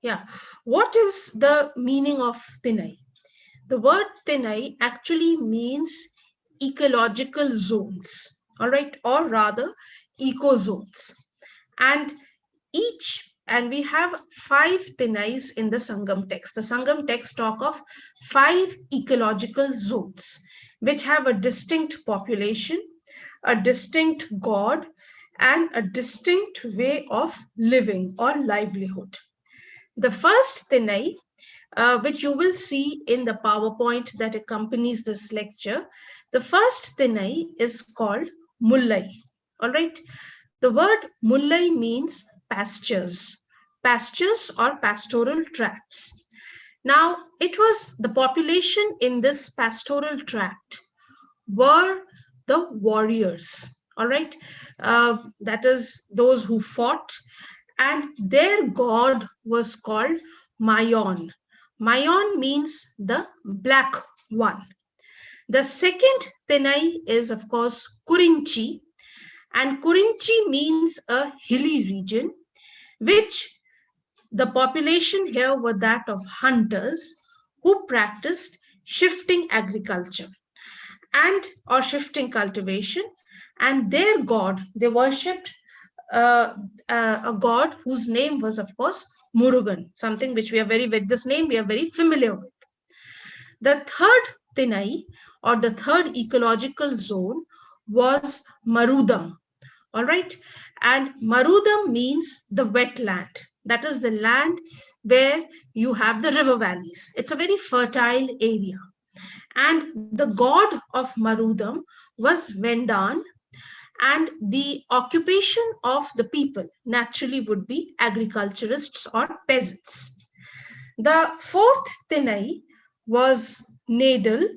Yeah. What is the meaning of Tinai? The word Tinai actually means ecological zones, all right, or rather eco zones. And we have 5 Tinais in the Sangam text. The Sangam text talk of 5 ecological zones, which have a distinct population, a distinct god, and a distinct way of living or livelihood. The first Tinai, which you will see in the PowerPoint that accompanies this lecture, the first Tinai is called Mullai. All right. The word Mullai means pastures, pastures or pastoral tracts. Now, it was the population in this pastoral tract were the warriors, all right, that is those who fought, and their god was called Mayon. Mayon means the black one. The second Tenai is, of course, Kurinchi, and Kurinchi means a hilly region, which the population here were that of hunters who practiced shifting agriculture and or shifting cultivation, and their god, they worshipped uh, a god whose name was, of course, Murugan, something which we are this name we are very familiar with. The third Tinai, or the third ecological zone, was Marudam. All right. And Marudam means the wetland. That is the land where you have the river valleys. It's a very fertile area. And the god of Marudam was Vendan, and the occupation of the people naturally would be agriculturists or peasants. The fourth Tinai was Nadal,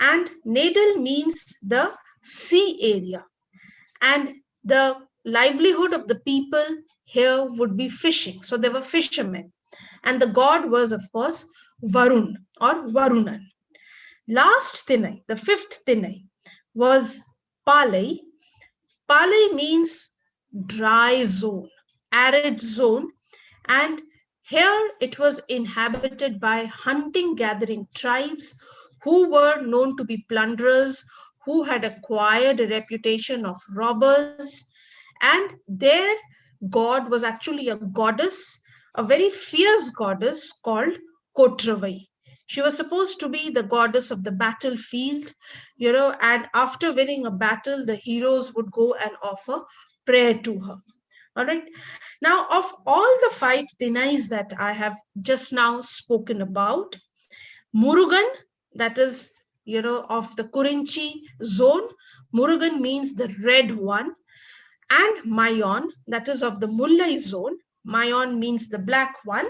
and Nadal means the sea area, and the livelihood of the people here would be fishing. So they were fishermen, and the god was, of course, Varun or Varunan. Last Tinai, the fifth Tinai, was Palai. Palai means dry zone, arid zone, and here it was inhabited by hunting gathering tribes who were known to be plunderers, who had acquired a reputation of robbers, and their god was actually a goddess, a very fierce goddess called Kotravai. She was supposed to be the goddess of the battlefield, and after winning a battle, the heroes would go and offer prayer to her. All right. Now, of all the 5 Tinais that I have just now spoken about, Murugan, that is, of the Kurinchi zone, Murugan means the red one, and Mayon, that is of the Mullai zone, Mayon means the black one.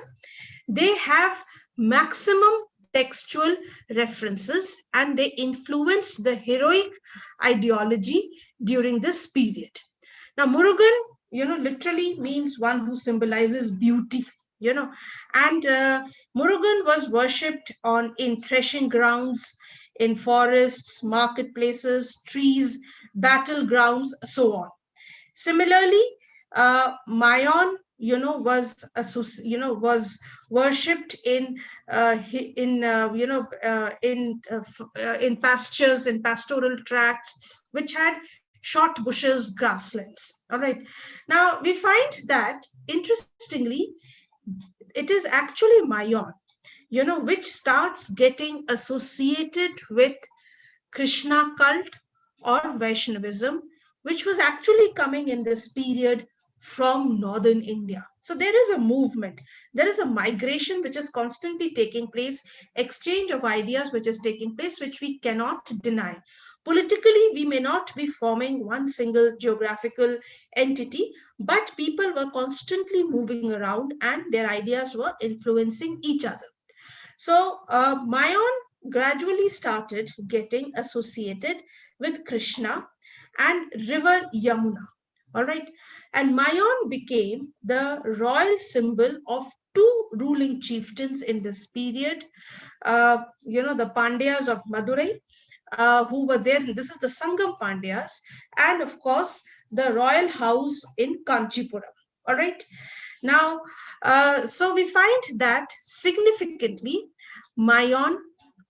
They have maximum textual references, and they influenced the heroic ideology during this period. Now, Murugan, literally means one who symbolizes beauty, and Murugan was worshipped in threshing grounds, in forests, marketplaces, trees, battlegrounds, so on. Similarly, Mayon, was worshipped in pastures, in pastoral tracts, which had short bushes, grasslands. All right. Now we find that, interestingly, it is actually Mayon, which starts getting associated with Krishna cult or Vaishnavism, which was actually coming in this period from northern India. So there is a movement, there is a migration which is constantly taking place, exchange of ideas which is taking place, which we cannot deny. Politically, we may not be forming one single geographical entity, but people were constantly moving around and their ideas were influencing each other. So Mayon gradually started getting associated with Krishna and river Yamuna. All right. And Mayon became the royal symbol of 2 ruling chieftains in this period. The Pandyas of Madurai, who were there. This is the Sangam Pandyas, and of course, the royal house in Kanchipuram. All right. Now, so we find that significantly, Mayon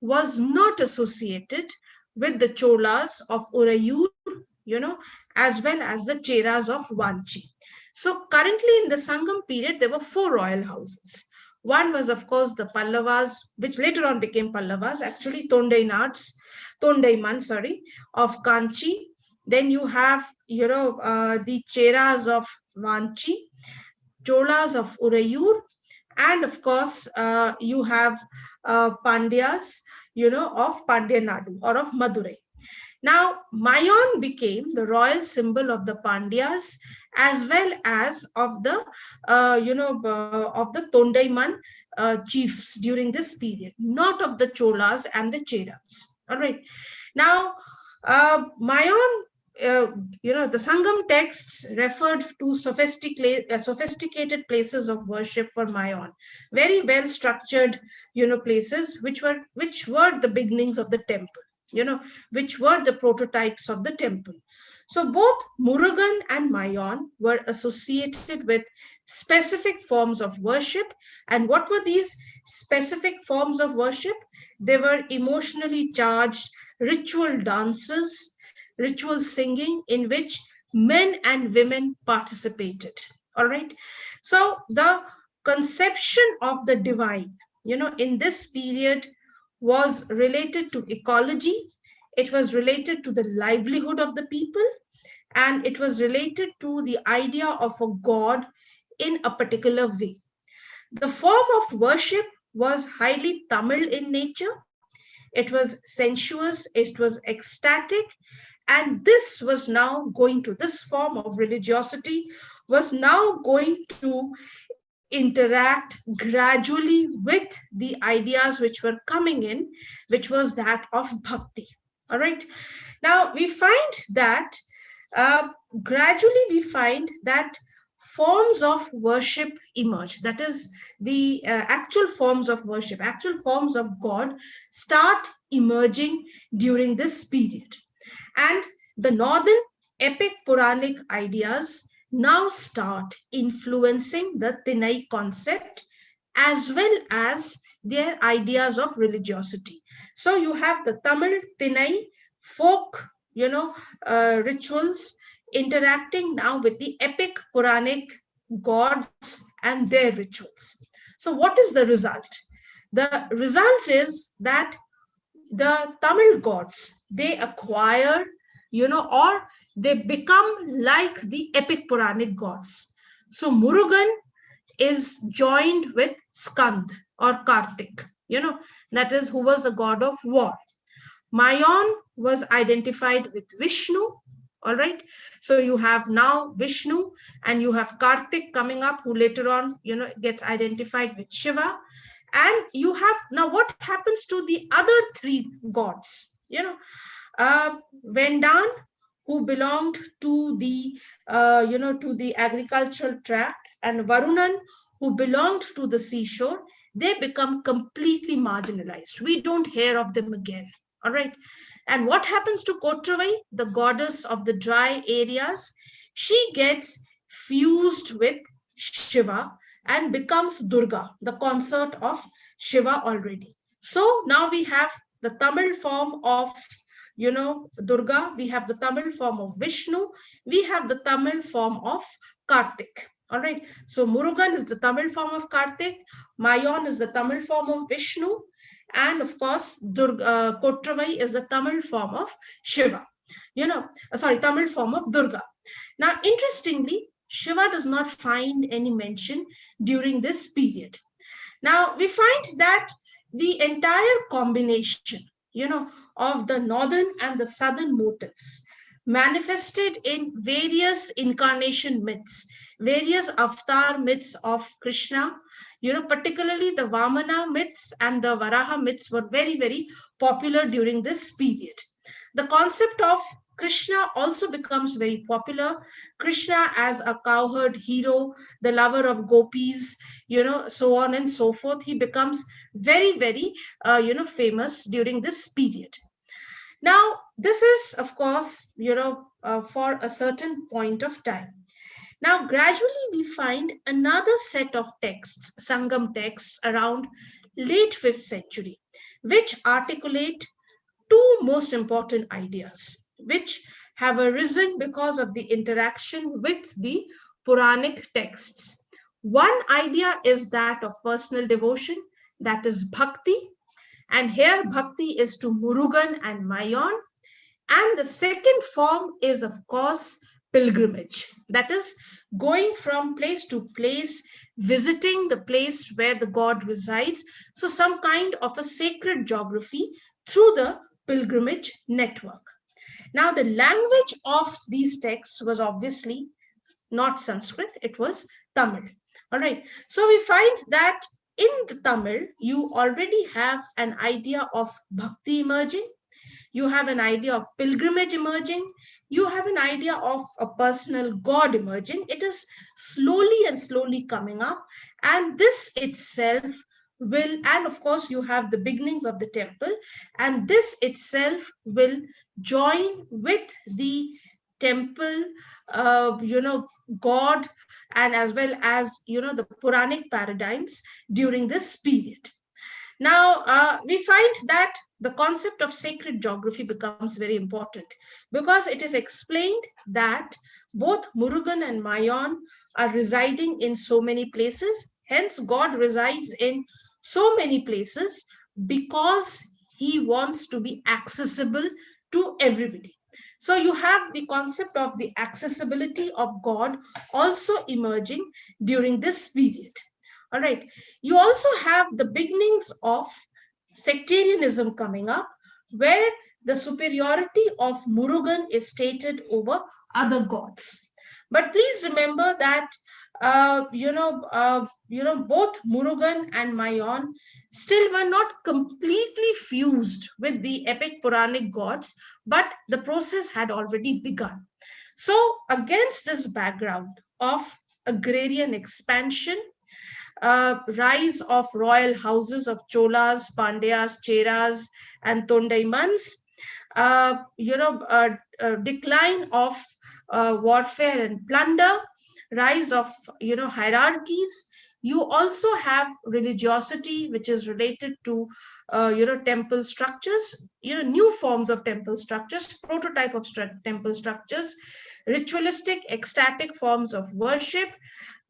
was not associated with the Cholas of Urayur, as well as the Cheras of Vanchi. So currently in the Sangam period, there were four royal houses. One was, of course, the Pallavas, which later on became Pallavas, actually Tondaiman, sorry, of Kanchi. Then you have, the Cheras of Vanchi, Cholas of Urayur, and of course, you have Pandyas, of Pandya Nadu or of Madurai. Now, Mayon became the royal symbol of the Pandyas as well as of the, of the Tondaiman chiefs during this period, not of the Cholas and the Cheras. All right. Now, Mayon, the Sangam texts referred to sophisticated places of worship for Mayon, very well structured, places which were the beginnings of the temple, which were the prototypes of the temple. So both Murugan and Mayon were associated with specific forms of worship. And what were these specific forms of worship? They were emotionally charged ritual dances, ritual singing in which men and women participated. All right. So the conception of the divine, in this period was related to ecology, it was related to the livelihood of the people, and it was related to the idea of a god in a particular way. The form of worship was highly Tamil in nature. It was sensuous, it was ecstatic, and this form of religiosity was now going to interact gradually with the ideas which were coming in, which was that of bhakti. All right. Now we find that gradually we find that forms of worship emerge. That is, the actual forms of worship, actual forms of God start emerging during this period. And the northern epic Puranic ideas now start influencing the Tinai concept as well as their ideas of religiosity. So you have the Tamil Tinai folk, rituals interacting now with the epic Puranic gods and their rituals. So what is the result? The result is that the Tamil gods, they acquire, or they become like the epic Puranic gods. So Murugan is joined with Skand or Kartik, that is who was the god of war. Mayon was identified with Vishnu. All right. So you have now Vishnu and you have Kartik coming up, who later on, gets identified with Shiva. And you have now what happens to the other three gods, Vendan, who belonged to the, to the agricultural tract, and Varunan, who belonged to the seashore. They become completely marginalized. We don't hear of them again. All right. And what happens to Kotravai, the goddess of the dry areas? She gets fused with Shiva and becomes Durga, the consort of Shiva already. So now we have the Tamil form of, Durga, we have the Tamil form of Vishnu, we have the Tamil form of Kartik. All right. So Murugan is the Tamil form of Kartik, Mayon is the Tamil form of Vishnu, and of course, Kotravai is the Tamil form of Shiva. Tamil form of Durga. Now, interestingly, Shiva does not find any mention during this period. Now, we find that the entire combination, of the northern and the southern motifs manifested in various incarnation myths, various avatar myths of Krishna, particularly the Vamana myths and the Varaha myths were very, very popular during this period. The concept of Krishna also becomes very popular. Krishna as a cowherd hero, the lover of gopis, so on and so forth. He becomes very, very, famous during this period. Now, this is, of course, for a certain point of time. Now, gradually we find another set of texts, Sangam texts, around late 5th century, which articulate two most important ideas, which have arisen because of the interaction with the Puranic texts. One idea is that of personal devotion, that is bhakti, and here bhakti is to Murugan and Mayon. And the second form is, of course, pilgrimage. That is going from place to place, visiting the place where the god resides. So, some kind of a sacred geography through the pilgrimage network. Now, the language of these texts was obviously not Sanskrit, it was Tamil. All right. So, we find that in the Tamil, you already have an idea of bhakti emerging, you have an idea of pilgrimage emerging, you have an idea of a personal god emerging. It is slowly and slowly coming up, and this itself will, and of course you have the beginnings of the temple, and this itself will join with the temple, god, and as well as the Puranic paradigms during this period. Now, we find that the concept of sacred geography becomes very important because it is explained that both Murugan and Mayon are residing in so many places. Hence, God resides in so many places because he wants to be accessible to everybody. So, you have the concept of the accessibility of God also emerging during this period. All right. You also have the beginnings of sectarianism coming up, where the superiority of Murugan is stated over other gods. But please remember that both Murugan and Mayon still were not completely fused with the epic Puranic gods, but the process had already begun. So, against this background of agrarian expansion, rise of royal houses of Cholas, Pandyas, Cheras, and Tondaimans, decline of warfare and plunder, rise of hierarchies. You also have religiosity, which is related to temple structures, new forms of temple structures, prototype of temple structures, ritualistic, ecstatic forms of worship,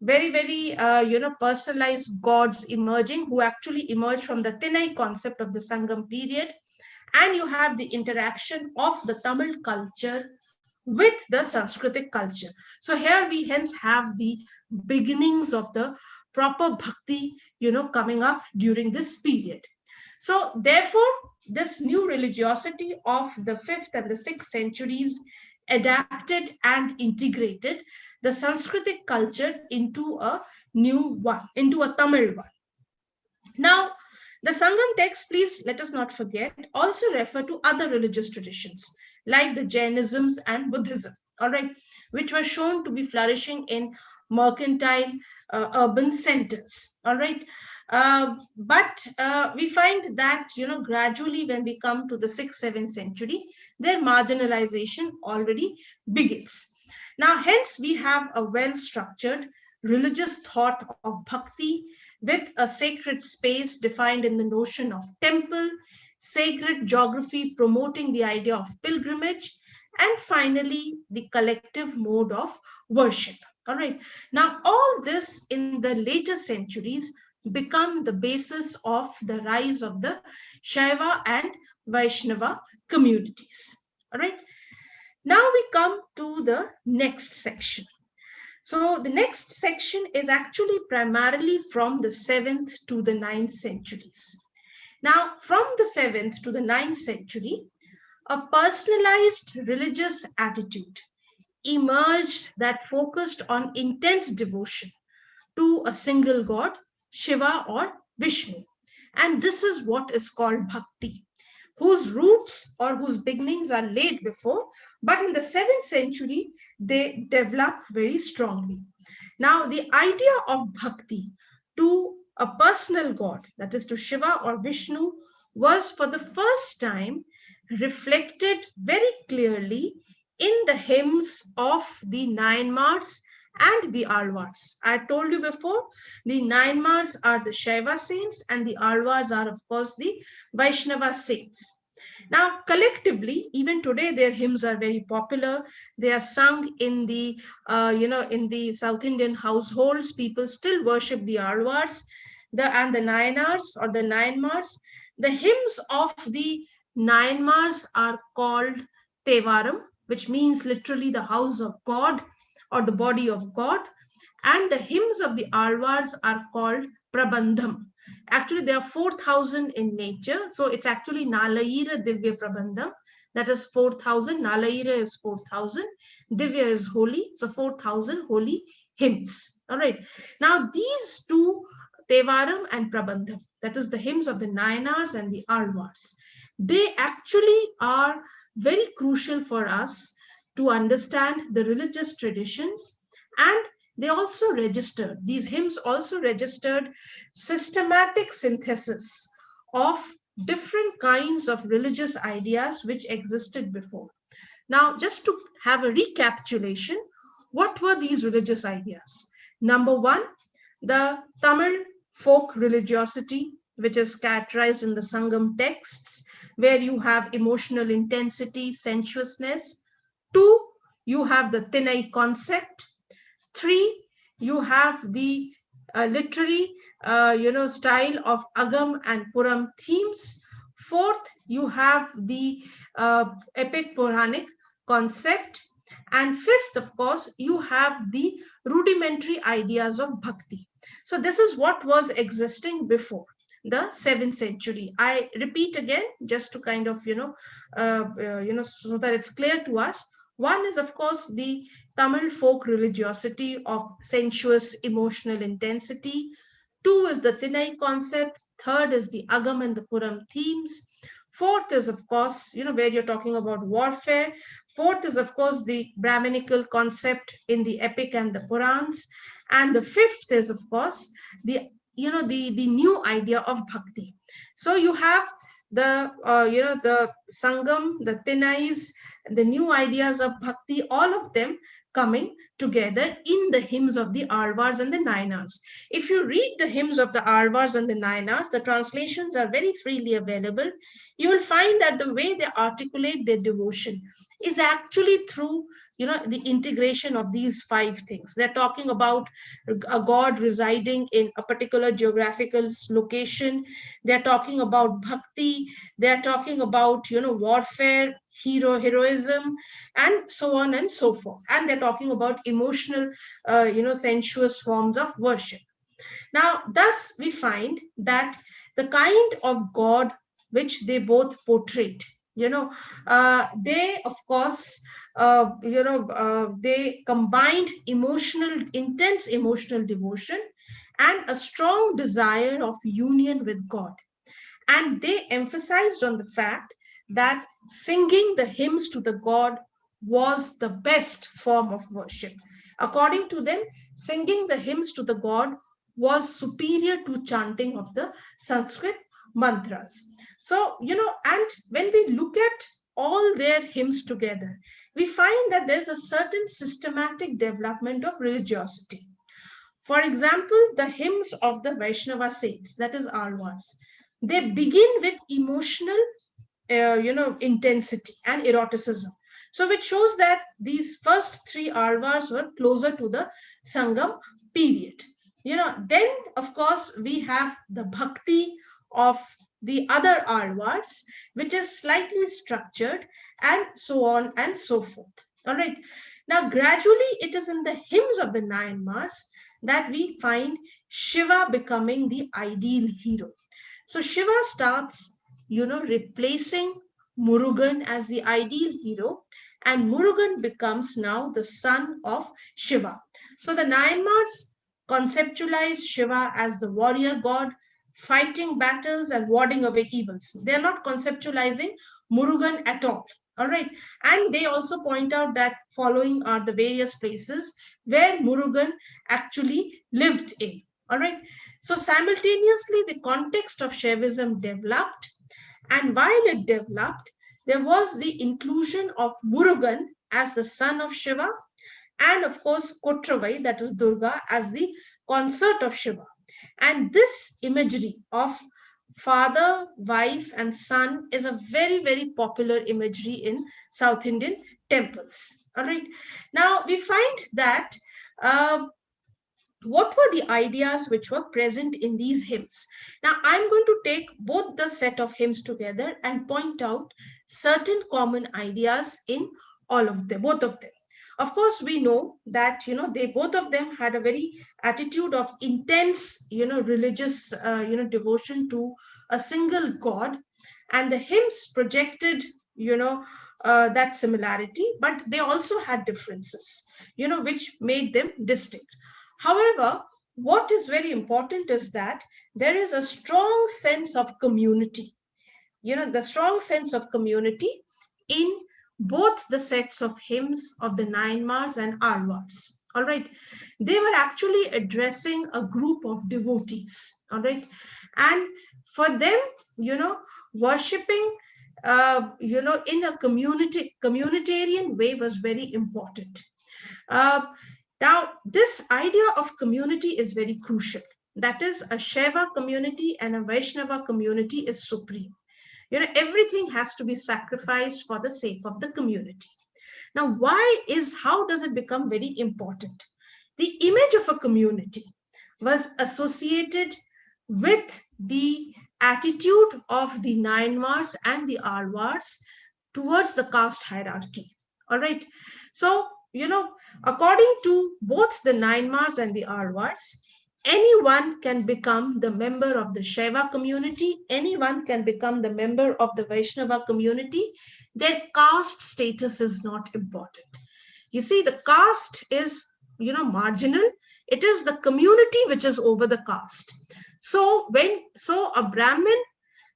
very very personalized gods emerging, who actually emerge from the Tinai concept of the Sangam period. And you have the interaction of the Tamil culture with the Sanskritic culture. So here we hence have the beginnings of the proper bhakti coming up during this period. So therefore, this new religiosity of the 5th and the 6th centuries adapted and integrated the Sanskritic culture into a new one, into a Tamil one. Now, the Sangam texts, please let us not forget, also refer to other religious traditions like the Jainisms and Buddhism, all right, which were shown to be flourishing in mercantile urban centers, all right. But we find that gradually when we come to the 6th 7th century, their marginalization already begins. Now hence we have a well structured religious thought of bhakti with a sacred space defined in the notion of temple, sacred geography promoting the idea of pilgrimage, and finally the collective mode of worship. All right. Now, all this in the later centuries become the basis of the rise of the Shaiva and Vaishnava communities. All right. Now we come to the next section. So the next section is actually primarily from the 7th to the 9th centuries. Now, from the 7th to the 9th century, a personalized religious attitude emerged that focused on intense devotion to a single god, Shiva or Vishnu. And this is what is called bhakti, whose roots or whose beginnings are laid before, but in the 7th century, they develop very strongly. Now, the idea of bhakti to a personal god, that is to Shiva or Vishnu, was for the first time reflected very clearly in the hymns of the Nayanmars and the Alvars. I told you before, the Nayanmars are the Shaiva saints and the Alvars are, of course, the Vaishnava saints. Now, collectively, even today, their hymns are very popular. They are sung in the, in the South Indian households. People still worship the Alvars, and the Nayanars or the Nayanmars. The hymns of the Nayanmars are called Tevaram, which means literally the house of God or the body of God. And the hymns of the Alvars are called Prabandham. Actually, there are 4,000 in nature. So it's actually Nalayira Divya Prabandham. That is 4,000. Nalayira is 4,000. Divya is holy. So 4,000 holy hymns. All right. Now, these two, Tevaram and Prabandham, that is the hymns of the Nayanars and the Alvars, they actually are very crucial for us to understand the religious traditions, and they also registered, these hymns also registered systematic synthesis of different kinds of religious ideas which existed before. Now, just to have a recapitulation, what were these religious ideas? Number one, the Tamil folk religiosity, which is characterized in the Sangam texts, where you have emotional intensity, sensuousness. Two, you have the Tinai concept. Three, you have the literary, style of Agam and Puram themes. Fourth, you have the epic Puranic concept. And fifth, of course, you have the rudimentary ideas of Bhakti. So this is what was existing before the 7th century. I repeat again, just to kind of, so that it's clear to us. One is, of course, the Tamil folk religiosity of sensuous emotional intensity. Two is the Tinai concept. Third is the Agam and the Puram themes. Fourth is, of course, where you're talking about warfare. Fourth is, of course, the Brahminical concept in the epic and the Purans. And the fifth is, of course, the new idea of Bhakti. So you have the, the Sangam, the Tinais, the new ideas of Bhakti, all of them coming together in the hymns of the Alvars and the Nayanars. If you read the hymns of the Alvars and the Nayanars, the translations are very freely available. You will find that the way they articulate their devotion is actually through the integration of these five things. They're talking about a God residing in a particular geographical location. They're talking about bhakti. They're talking about warfare, heroism, and so on and so forth. And they're talking about emotional, sensuous forms of worship. Now, thus we find that the kind of God which they both portrayed, they, of course, they combined intense emotional devotion and a strong desire of union with God. And they emphasized on the fact that singing the hymns to the God was the best form of worship. According to them, singing the hymns to the God was superior to chanting of the Sanskrit mantras. So, and when we look at all their hymns together, we find that there's a certain systematic development of religiosity. For example, the hymns of the Vaishnava saints, that is Alvars, they begin with emotional, intensity and eroticism. So, which shows that these first three Alvars were closer to the Sangam period. Then, of course, we have the Bhakti of the other Alvars, which is slightly structured, and so on and so forth. All right. Now, gradually, it is in the hymns of the Nayanmars that we find Shiva becoming the ideal hero. So Shiva starts, replacing Murugan as the ideal hero, and Murugan becomes now the son of Shiva. So the Nayanmars conceptualize Shiva as the warrior god, fighting battles and warding away evils. They're not conceptualizing Murugan at all. All right. And they also point out that following are the various places where Murugan actually lived in. All right. So simultaneously, the context of Shaivism developed. And while it developed, there was the inclusion of Murugan as the son of Shiva and of course Kotravai, that is Durga, as the consort of Shiva. And this imagery of father, wife, and son is a very, very popular imagery in South Indian temples. All right. Now we find that uh, what were the ideas which were present in these hymns. Now I'm going to take both the set of hymns together and point out certain common ideas in all of them, both of them. Of course, we know that they both of them had a very attitude of intense religious devotion to a single god, and the hymns projected that similarity, but they also had differences which made them distinct. However, what is very important is that there is a strong sense of community, the strong sense of community in both the sets of hymns of the nine mars and alvars. All right, they were actually addressing a group of devotees. All right, and for them, worshipping, in a communitarian way was very important. Uh, Now, this idea of community is very crucial. That is, a Shaiva community and a Vaishnava community is supreme. Everything has to be sacrificed for the sake of the community. Now, how does it become very important? The image of a community was associated with the attitude of the nine mars and the alvars towards the caste hierarchy. All right. So, according to both the nine mars and the alvars, anyone can become the member of the Shaiva community, anyone can become the member of the Vaishnava community. Their caste status is not important. You see, the caste is, marginal. It is the community which is over the caste. So a Brahmin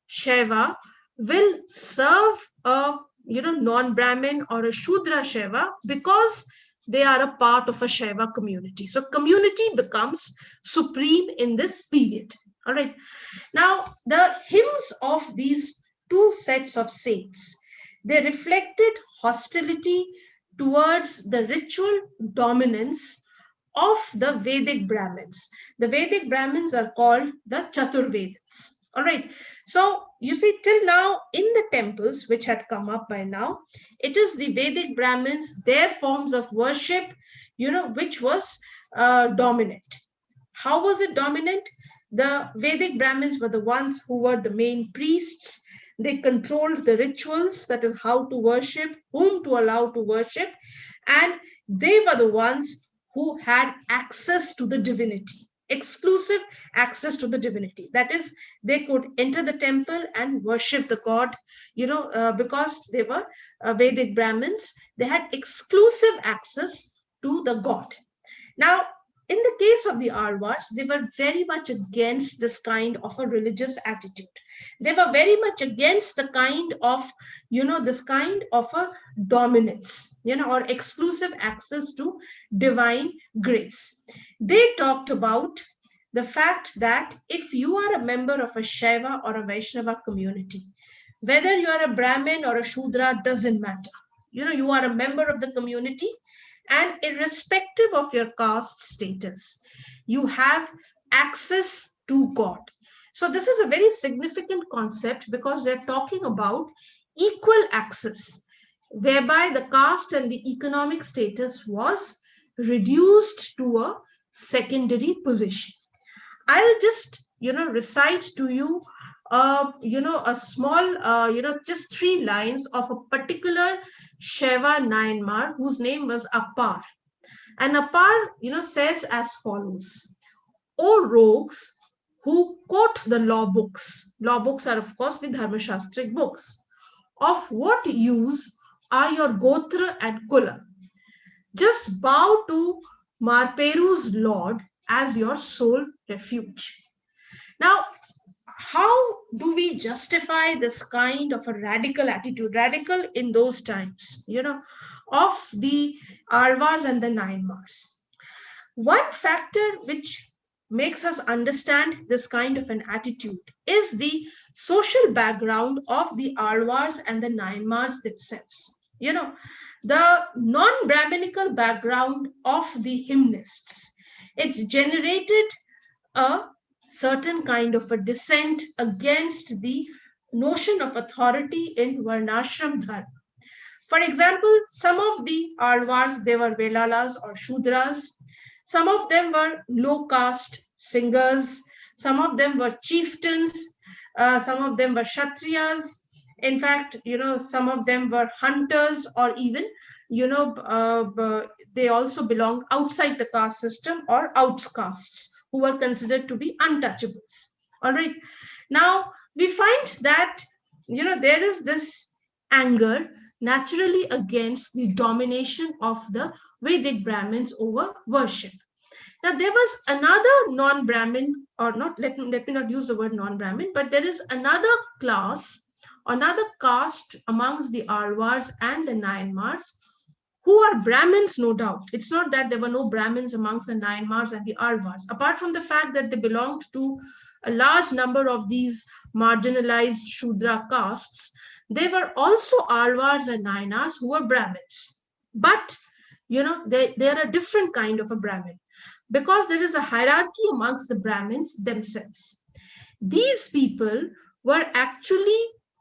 Shaiva will serve a non-Brahmin or a Shudra Shaiva because they are a part of a Shaiva community. So community becomes supreme in this period. All right. Now, the hymns of these two sets of saints, they reflected hostility towards the ritual dominance of the Vedic Brahmins. The Vedic Brahmins are called the Chaturvedans. All right. So you see, till now in the temples which had come up by now, it is the Vedic Brahmins, their forms of worship, which was dominant. How was it dominant? The Vedic Brahmins were the ones who were the main priests. They controlled the rituals, that is, how to worship, whom to allow to worship, and they were the ones who had access to the divinity, exclusive access to the divinity. That is, they could enter the temple and worship the god, because they were Vedic Brahmins. They had exclusive access to the god. Now, in the case of the Alvars, they were very much against this kind of a religious attitude. They were very much against the kind of, this kind of a dominance, or exclusive access to divine grace. They talked about the fact that if you are a member of a Shaiva or a Vaishnava community, whether you are a Brahmin or a Shudra, doesn't matter. You are a member of the community, and irrespective of your caste status, you have access to God. So this is a very significant concept because they're talking about equal access, whereby the caste and the economic status was reduced to a secondary position. I'll just, recite to you, a small, just 3 lines of a particular Shaiva Nayanmar whose name was Appar. And Appar, says as follows: O rogues who quote the law books. Law books are, of course, the Dharmashastric books. Of what use are your Gotra and Kula? Just bow to Marperu's Lord as your sole refuge. Now, how do we justify this kind of a radical attitude, radical in those times, of the Alvars and the Nine Mars? One factor which makes us understand this kind of an attitude is the social background of the Alvars and the Nine Mars themselves. The non-Brahminical background of the hymnists, it's generated a certain kind of a dissent against the notion of authority in Varnashram Dharma. For example, some of the Alvars, they were Velalas or Shudras. Some of them were low caste singers. Some of them were chieftains. Some of them were Kshatriyas. In fact, some of them were hunters, or even, they also belonged outside the caste system or outcasts who were considered to be untouchables. All right. Now, we find that, there is this anger naturally against the domination of the Vedic Brahmins over worship. Now, there was another non-Brahmin, or not, let me not use the word non-Brahmin, but there is another class, another caste amongst the Alvars and the Nayanmars, who are Brahmins, no doubt. It's not that there were no Brahmins amongst the Nayanmars and the Alvars. Apart from the fact that they belonged to a large number of these marginalized Shudra castes, they were also Alvars and Nayanars who were Brahmins. But, they're a different kind of a Brahmin, because there is a hierarchy amongst the Brahmins themselves. These people were actually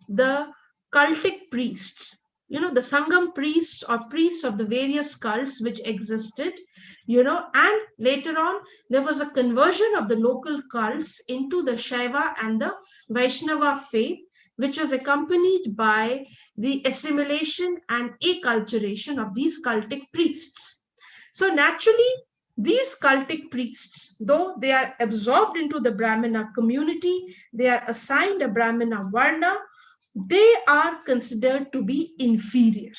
the cultic priests, the Sangam priests or priests of the various cults which existed, and later on there was a conversion of the local cults into the Shaiva and the Vaishnava faith, which was accompanied by the assimilation and acculturation of these cultic priests. So naturally, these cultic priests, though they are absorbed into the Brahmana community, they are assigned a Brahmana Varna, they are considered to be inferior.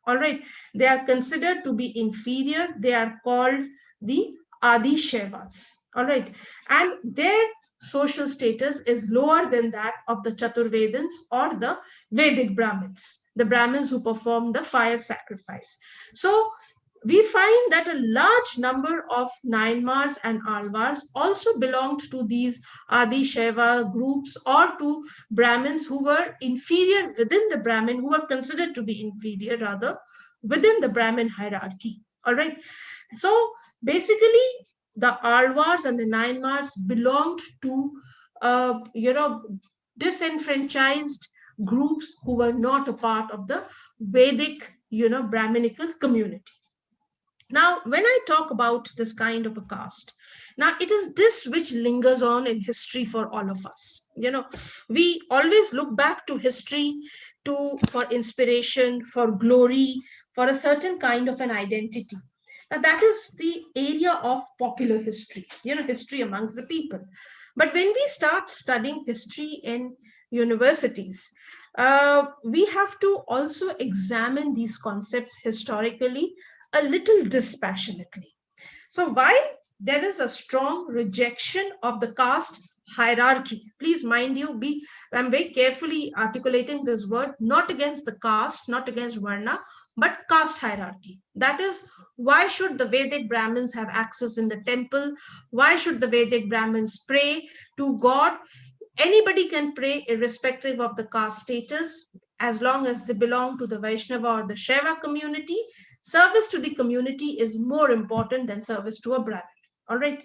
All right. They are considered to be inferior. They are called the Adi Shaivas. All right. And their social status is lower than that of the Chaturvedans or the Vedic Brahmins, the Brahmins who perform the fire sacrifice. So we find that a large number of Nayanmars and Alvars also belonged to these Adi Shaiva groups, or to Brahmins who were inferior within the Brahmin, who were considered to be inferior rather within the Brahmin hierarchy. All right. So basically, the Alvars and the Nayanmars belonged to, disenfranchised groups who were not a part of the Vedic, Brahminical community. Now, when I talk about this kind of a caste, now it is this which lingers on in history for all of us. We always look back to history for inspiration, for glory, for a certain kind of an identity. Now, that is the area of popular history, history amongst the people. But when we start studying history in universities, we have to also examine these concepts historically a little dispassionately. So while there is a strong rejection of the caste hierarchy, please mind you, I'm very carefully articulating this word, not against the caste, not against Varna, but caste hierarchy. That is, why should the Vedic Brahmins have access in the temple? Why should the Vedic Brahmins pray to God? Anybody can pray irrespective of the caste status, as long as they belong to the Vaishnava or the Shaiva community. Service to the community is more important than service to a Brahmin. All right.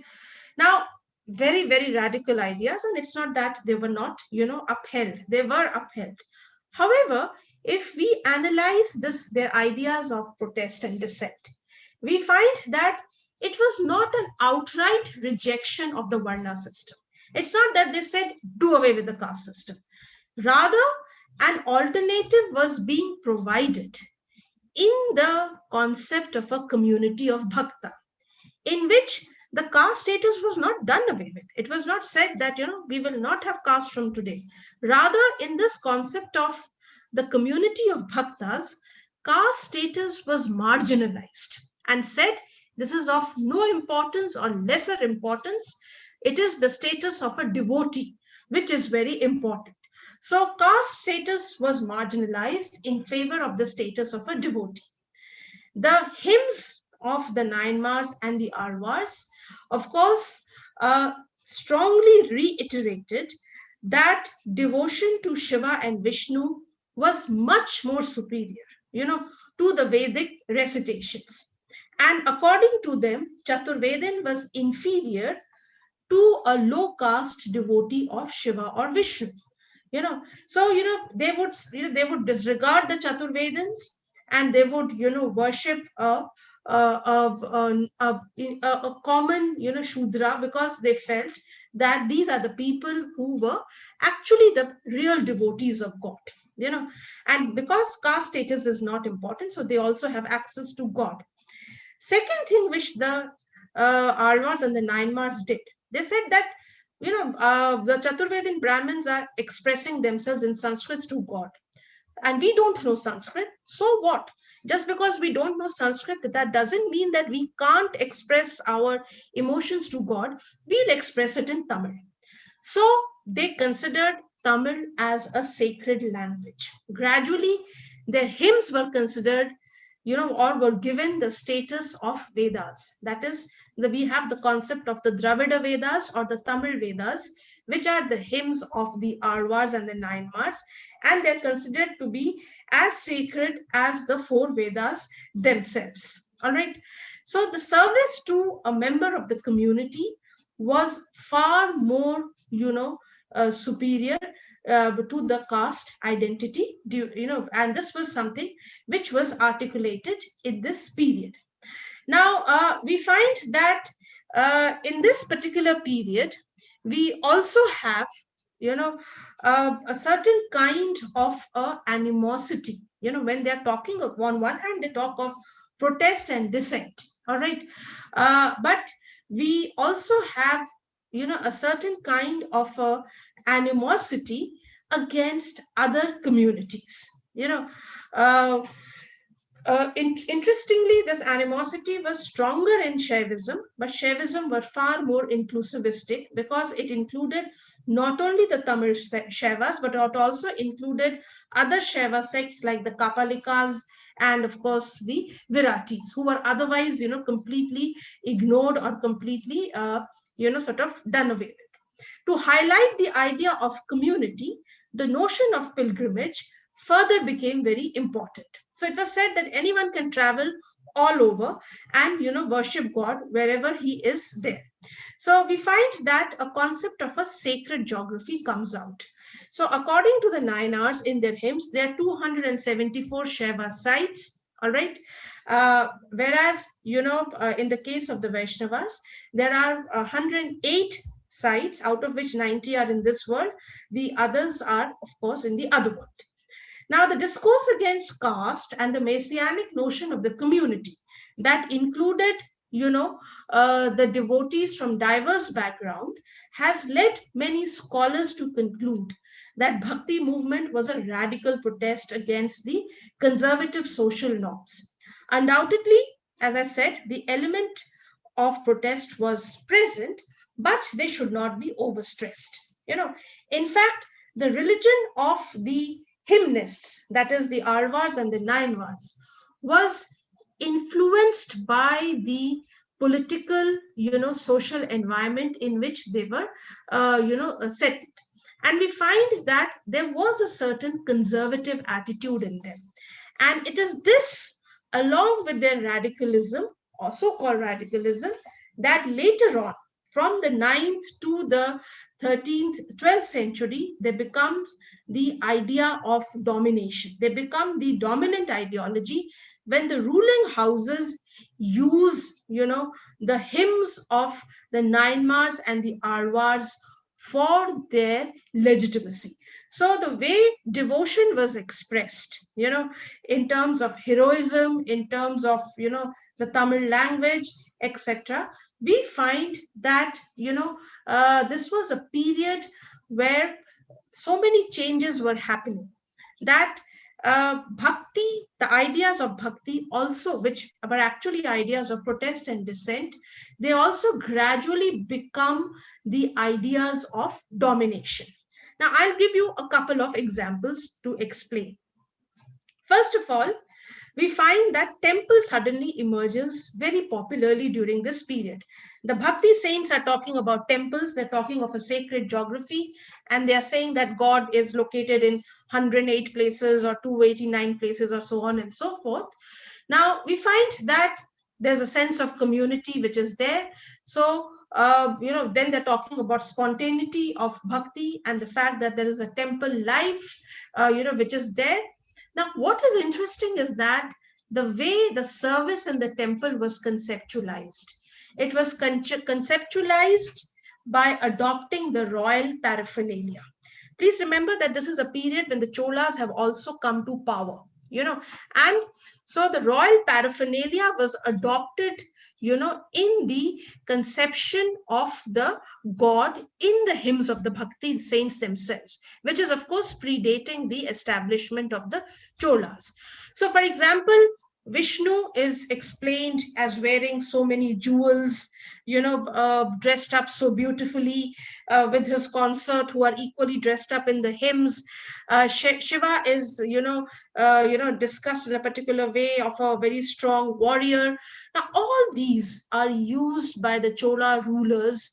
Now, very, very radical ideas, and it's not that they were not, upheld. They were upheld. However, if we analyze their ideas of protest and dissent, we find that it was not an outright rejection of the Varna system. It's not that they said, do away with the caste system. Rather, an alternative was being provided in the concept of a community of bhakta, in which the caste status was not done away with. It was not said that, we will not have caste from today. Rather, in this concept of the community of bhaktas, caste status was marginalized and said, this is of no importance or lesser importance. It is the status of a devotee, which is very important. So caste status was marginalized in favor of the status of a devotee. The hymns of the Nayanmars and the Alvars, of course, strongly reiterated that devotion to Shiva and Vishnu was much more superior. to the Vedic recitations. And according to them, Chaturvedan was inferior to a low caste devotee of Shiva or Vishnu. So they would disregard the Chaturvedans, and they would worship a common Shudra, because they felt that these are the people who were actually the real devotees of God. And because caste status is not important, so they also have access to God. Second thing which the Alvars and the Nainmars did, they said that the Chaturvedin Brahmins are expressing themselves in Sanskrit to God, and we don't know Sanskrit. So what? Just because we don't know Sanskrit, that doesn't mean that we can't express our emotions to God. We'll express it in Tamil. So they considered Tamil as a sacred language. Gradually, their hymns were considered, or were given the status of Vedas. That is, we have the concept of the Dravida Vedas or the Tamil Vedas, which are the hymns of the Alvars and the Nainmars, and they're considered to be as sacred as the four Vedas themselves. All right. So the service to a member of the community was far more, superior to the caste identity, and this was something which was articulated in this period. Now, we find that in this particular period, we also have, a certain kind of animosity. When they're talking of, on one hand, they talk of protest and dissent. All right. But we also have, a certain kind of animosity against other communities. Uh, Interestingly, this animosity was stronger in Shaivism, but Shaivism were far more inclusivistic, because it included not only the Tamil Shaivas, but it also included other Shaiva sects like the Kapalikas and, of course, the Viratis, who were otherwise, completely ignored or completely, sort of done away with. To highlight the idea of community, the notion of pilgrimage further became very important. So it was said that anyone can travel all over and worship God wherever he is there. So we find that a concept of a sacred geography comes out. So according to the Nainars in their hymns, there are 274 Shaiva sites. All right. Whereas, in the case of the Vaishnavas, there are 108 sites, out of which 90 are in this world. The others are, of course, in the other world. Now, the discourse against caste and the messianic notion of the community that included, the devotees from diverse background has led many scholars to conclude that Bhakti movement was a radical protest against the conservative social norms. Undoubtedly, as I said, the element of protest was present, but they should not be overstressed. In fact, the religion of the hymnists, that is the Alvars and the Nainvars, was influenced by the political, social environment in which they were, settled. And we find that there was a certain conservative attitude in them. And it is this, along with their radicalism, also called radicalism, that later on, from the 9th to the 13th, 12th century, they become the idea of domination. They become the dominant ideology when the ruling houses use, the hymns of the Nainmars and the Alvars for their legitimacy. So the way devotion was expressed, in terms of heroism, in terms of, the Tamil language, etc., we find that, this was a period where so many changes were happening, that bhakti, the ideas of bhakti also, which were actually ideas of protest and dissent, they also gradually become the ideas of domination. Now, I'll give you a couple of examples to explain. First of all, we find that temple suddenly emerges very popularly during this period. The Bhakti saints are talking about temples, they're talking of a sacred geography, and they are saying that God is located in 108 places or 289 places or so on and so forth. Now, we find that there's a sense of community which is there. So, then they're talking about spontaneity of bhakti and the fact that there is a temple life, which is there. Now, what is interesting is that the way the service in the temple was conceptualized, it was conceptualized by adopting the royal paraphernalia. Please remember that this is a period when the Cholas have also come to power, and so the royal paraphernalia was adopted, in the conception of the God in the hymns of the Bhakti saints themselves, which is, of course, predating the establishment of the Cholas. So, for example, Vishnu is explained as wearing so many jewels, dressed up so beautifully with his consort, who are equally dressed up in the hymns. Shiva is, discussed in a particular way of a very strong warrior. Now, all these are used by the Chola rulers,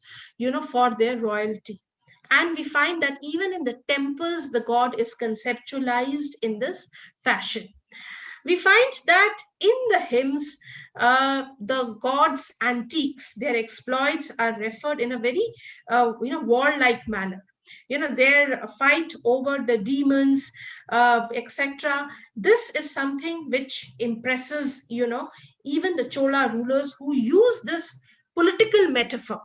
for their royalty. And we find that even in the temples, the god is conceptualized in this fashion. We find that in the hymns, the gods' antiques, their exploits are referred in a very, warlike manner. Their fight over the demons, etc. This is something which impresses, even the Chola rulers who use this political metaphor,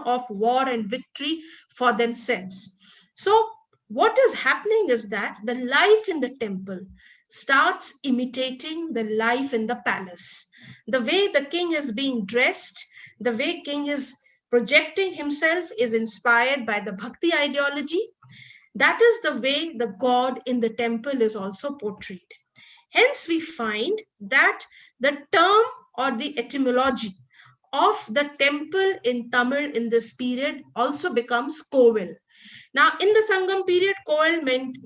of war and victory for themselves. So, what is happening is that the life in the temple starts imitating the life in the palace. The way the king is being dressed, the way king is projecting himself is inspired by the bhakti ideology. That is the way the god in the temple is also portrayed. Hence, we find that the term or the etymology of the temple in Tamil in this period also becomes Kovil. Now, in the Sangam period, Kovil meant,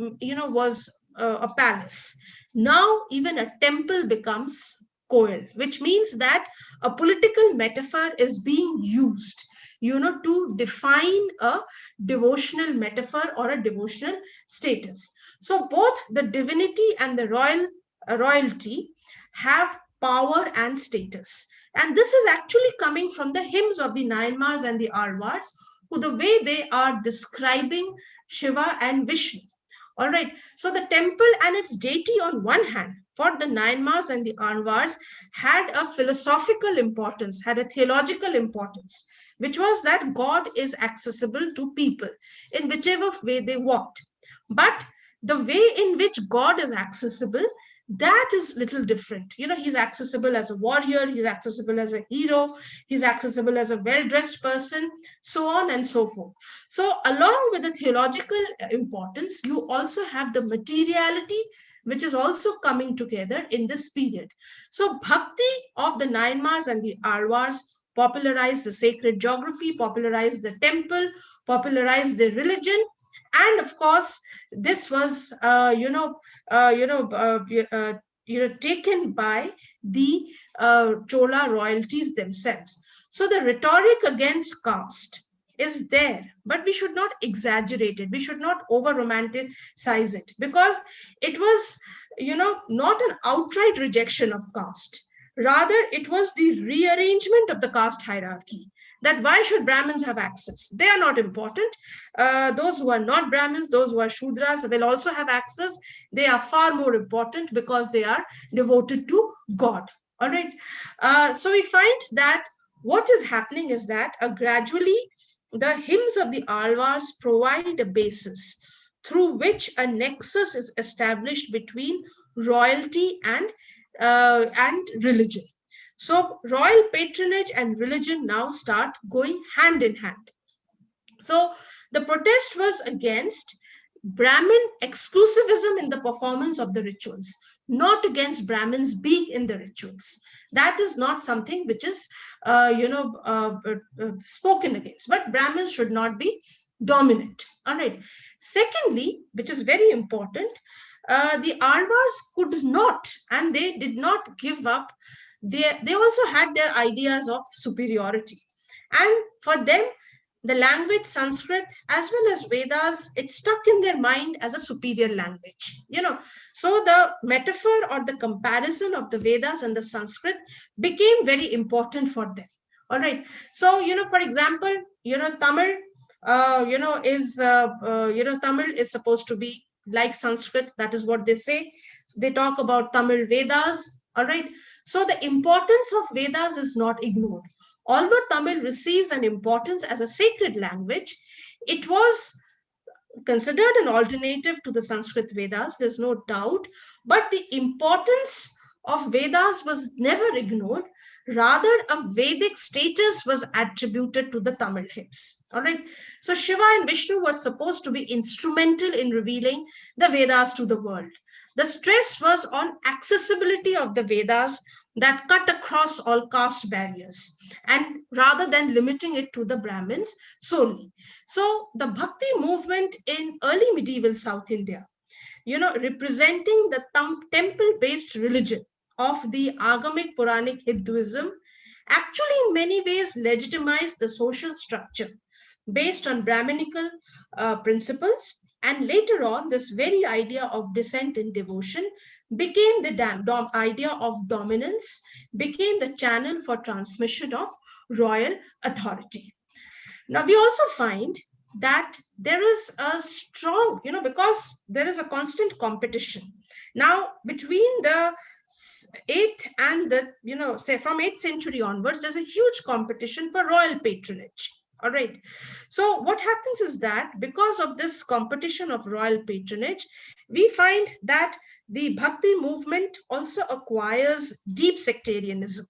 was a palace. Now, even a temple becomes Koil, which means that a political metaphor is being used, to define a devotional metaphor or a devotional status. So, both the divinity and the royalty have power and status. And this is actually coming from the hymns of the Nayanmars and the Alvars, who the way they are describing Shiva and Vishnu. All right. So the temple and its deity on one hand, for the Nayanmars and the Anvars, had a philosophical importance, had a theological importance, which was that God is accessible to people in whichever way they walked. But the way in which God is accessible, that is little different. He's accessible as a warrior, he's accessible as a hero, he's accessible as a well-dressed person, so on and so forth. So along with the theological importance, you also have the materiality, which is also coming together in this period. So bhakti of the Nayanmars and the Alvars popularized the sacred geography, popularized the temple, popularized the religion, and of course this was taken by the Chola royalties themselves. So the rhetoric against caste is there, but we should not exaggerate it, we should not over romanticize it, because it was not an outright rejection of caste. Rather, it was the rearrangement of the caste hierarchy, that why should Brahmins have access? They are not important. Those who are not Brahmins, those who are Shudras will also have access. They are far more important because they are devoted to God. All right. So we find that what is happening is that gradually the hymns of the Alvars provide a basis through which a nexus is established between royalty and religion. So royal patronage and religion now start going hand in hand. So the protest was against Brahmin exclusivism in the performance of the rituals, not against Brahmins being in the rituals. That is not something which is, spoken against. But Brahmins should not be dominant. All right. Secondly, which is very important, the Alvars could not, and they did not give up. They also had their ideas of superiority. And for them, the language Sanskrit as well as Vedas, it stuck in their mind as a superior language. So the metaphor or the comparison of the Vedas and the Sanskrit became very important for them. All right. So, for example, Tamil, Tamil is supposed to be like Sanskrit. That is what they say. They talk about Tamil Vedas. All right. So the importance of Vedas is not ignored. Although Tamil receives an importance as a sacred language, it was considered an alternative to the Sanskrit Vedas, there's no doubt, but the importance of Vedas was never ignored. Rather, a Vedic status was attributed to the Tamil hymns. All right. So Shiva and Vishnu were supposed to be instrumental in revealing the Vedas to the world. The stress was on accessibility of the Vedas that cut across all caste barriers, and rather than limiting it to the Brahmins solely. So the Bhakti movement in early medieval South India, representing the temple-based religion of the Agamic Puranic Hinduism, actually in many ways legitimized the social structure based on Brahminical principles. And later on, this very idea of descent in devotion became the idea of dominance, became the channel for transmission of royal authority. Now, we also find that there is a strong, because there is a constant competition. Now, between the 8th and the, say from 8th century onwards, there's a huge competition for royal patronage. All right. So what happens is that because of this competition of royal patronage, we find that the Bhakti movement also acquires deep sectarianism.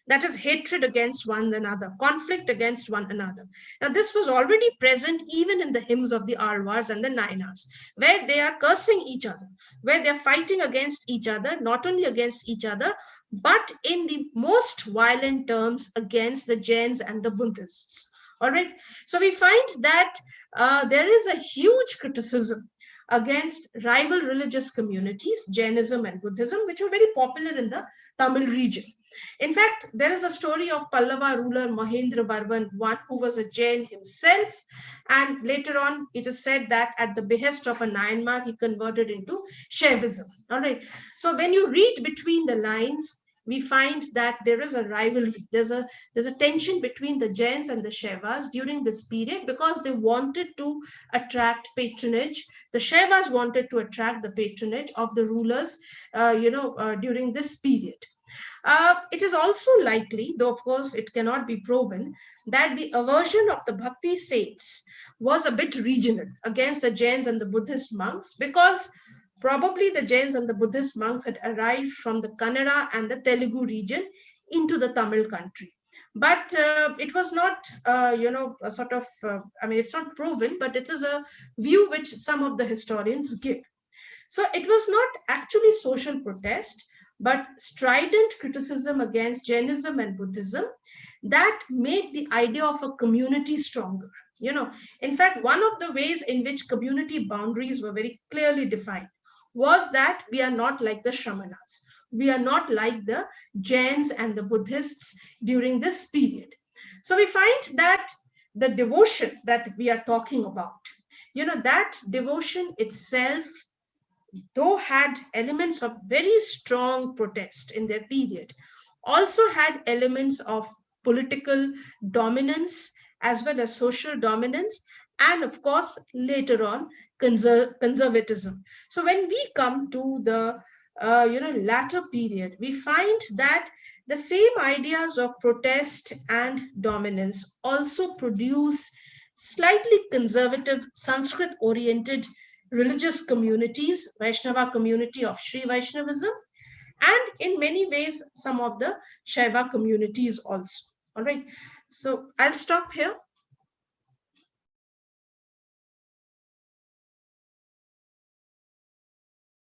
That is hatred against one another, conflict against one another. Now, this was already present even in the hymns of the Alvars and the Nainars, where they are cursing each other, where they're fighting against each other, not only against each other, but in the most violent terms against the Jains and the Buddhists. All right. So we find that there is a huge criticism against rival religious communities, Jainism and Buddhism, which were very popular in the Tamil region. In fact, there is a story of Pallava ruler Mahendra Barvan I, who was a Jain himself. And later on, it is said that at the behest of a Nayanmar, he converted into Shaivism. All right. So when you read between the lines, we find that there is a rivalry. There's a tension between the Jains and the Shaivas during this period because they wanted to attract patronage. The Shaivas wanted to attract the patronage of the rulers, during this period. It is also likely, though of course it cannot be proven, that the aversion of the Bhakti saints was a bit regional against the Jains and the Buddhist monks, because probably the Jains and the Buddhist monks had arrived from the Kannada and the Telugu region into the Tamil country. But it was not, it's not proven, but it is a view which some of the historians give. So it was not actually social protest, but strident criticism against Jainism and Buddhism that made the idea of a community stronger. In fact, one of the ways in which community boundaries were very clearly defined was that we are not like the Shramanas. We are not like the Jains and the Buddhists during this period. So we find that the devotion that we are talking about, that devotion itself, though had elements of very strong protest in their period, also had elements of political dominance as well as social dominance, and of course, later on, conservatism. So when we come to the latter period, we find that the same ideas of protest and dominance also produce slightly conservative Sanskrit-oriented religious communities, Vaishnava community of Sri Vaishnavism, and in many ways, some of the Shaiva communities also. All right. So I'll stop here.